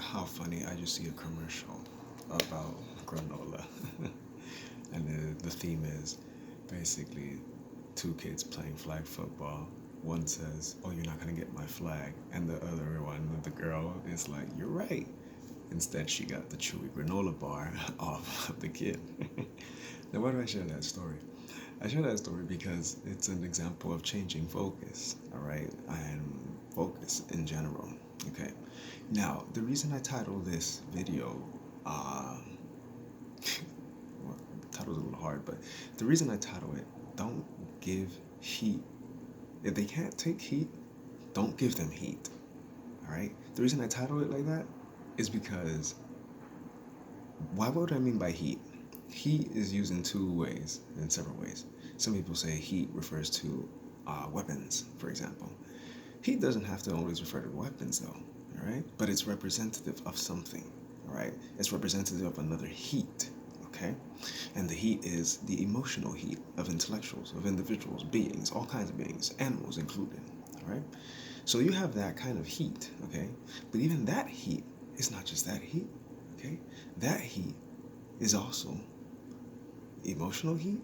How funny, I just see a commercial about granola. And the theme is basically two kids playing flag football. One says, "Oh, you're not gonna get my flag," and the other one, the girl, is like, "You're right." Instead, she got the chewy granola bar off of the kid. Now, why do I share that story? I share that story because it's an example of changing focus, all right, and focus in general. Okay. Now, the reason I title this video, uh, well, the title's a little hard, but the reason I title it, "Don't Give Heat." If they can't take heat, don't give them heat. All right. The reason I title it like that is because why would I mean by heat? Heat is used in two ways, in several ways. Some people say heat refers to weapons, for example. Heat doesn't have to always refer to weapons, though, all right? But it's representative of something, all right? It's representative of another heat, okay? And the heat is the emotional heat of intellectuals, of individuals, beings, all kinds of beings, animals included, all right? So you have that kind of heat, okay? But even that heat is not just that heat, okay? That heat is also emotional heat,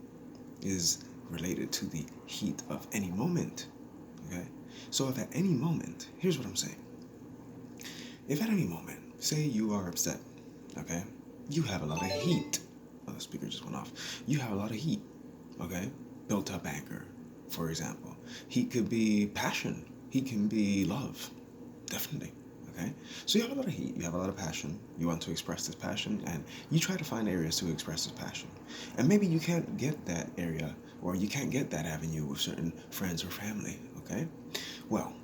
is related to the heat of any moment, okay? So if at any moment, here's what I'm saying. If at any moment, say you are upset, okay? You have a lot of heat. Oh, the speaker just went off. You have a lot of heat, okay? Built up anger, for example. Heat could be passion. Heat can be love, definitely. Okay? So you have a lot of heat, you have a lot of passion, you want to express this passion, and you try to find areas to express this passion. And maybe you can't get that area, or you can't get that avenue with certain friends or family, okay? Well,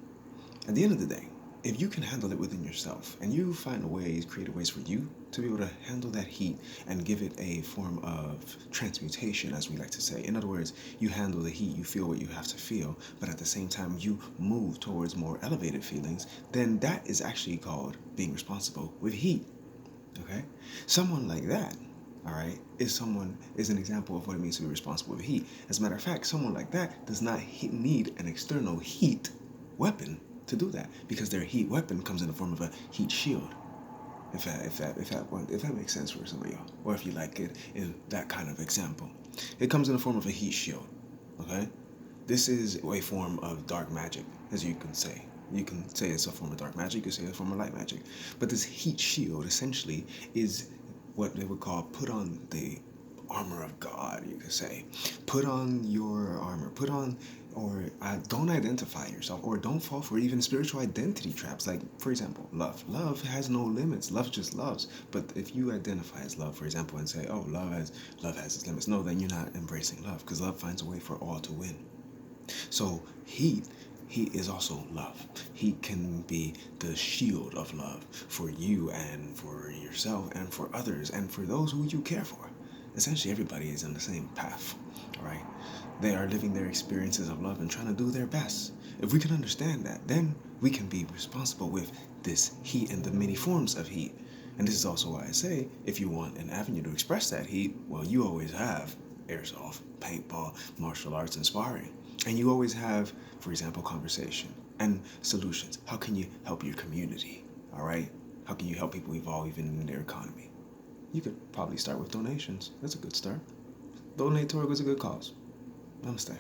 at the end of the day, if you can handle it within yourself and you find ways, creative ways for you to be able to handle that heat and give it a form of transmutation, as we like to say. In other words, you handle the heat, you feel what you have to feel, but at the same time you move towards more elevated feelings, then that is actually called being responsible with heat. Okay? Someone like that, all right, is an example of what it means to be responsible with heat. As a matter of fact, someone like that does not need an external heat weapon to do that because their heat weapon comes in the form of a heat shield. If that makes sense for some of y'all, or if you like it in that kind of example, it comes in the form of a heat shield. Okay, this is a form of dark magic, as you can say. You can say it's a form of dark magic. You can say it's a form of light magic. But this heat shield essentially is what they would call put on the armor of God, you could say. Put on your armor. Put on, or don't identify yourself, or don't fall for even spiritual identity traps. Like, for example, love. Love has no limits. Love just loves. But if you identify as love, for example, and say, "Oh, love has its limits," no, then you're not embracing love, because love finds a way for all to win. So heat is also love. Heat can be the shield of love for you and for yourself and for others and for those who you care for. Essentially, everybody is on the same path, right? They are living their experiences of love and trying to do their best. If we can understand that, then we can be responsible with this heat and the many forms of heat. And this is also why I say, if you want an avenue to express that heat, well, you always have airsoft, paintball, martial arts, and sparring. And you always have, for example, conversation and solutions. How can you help your community? All right? How can you help people evolve even in their economy? You could probably start with donations. That's a good start. Donate towards a good cause. Namaste.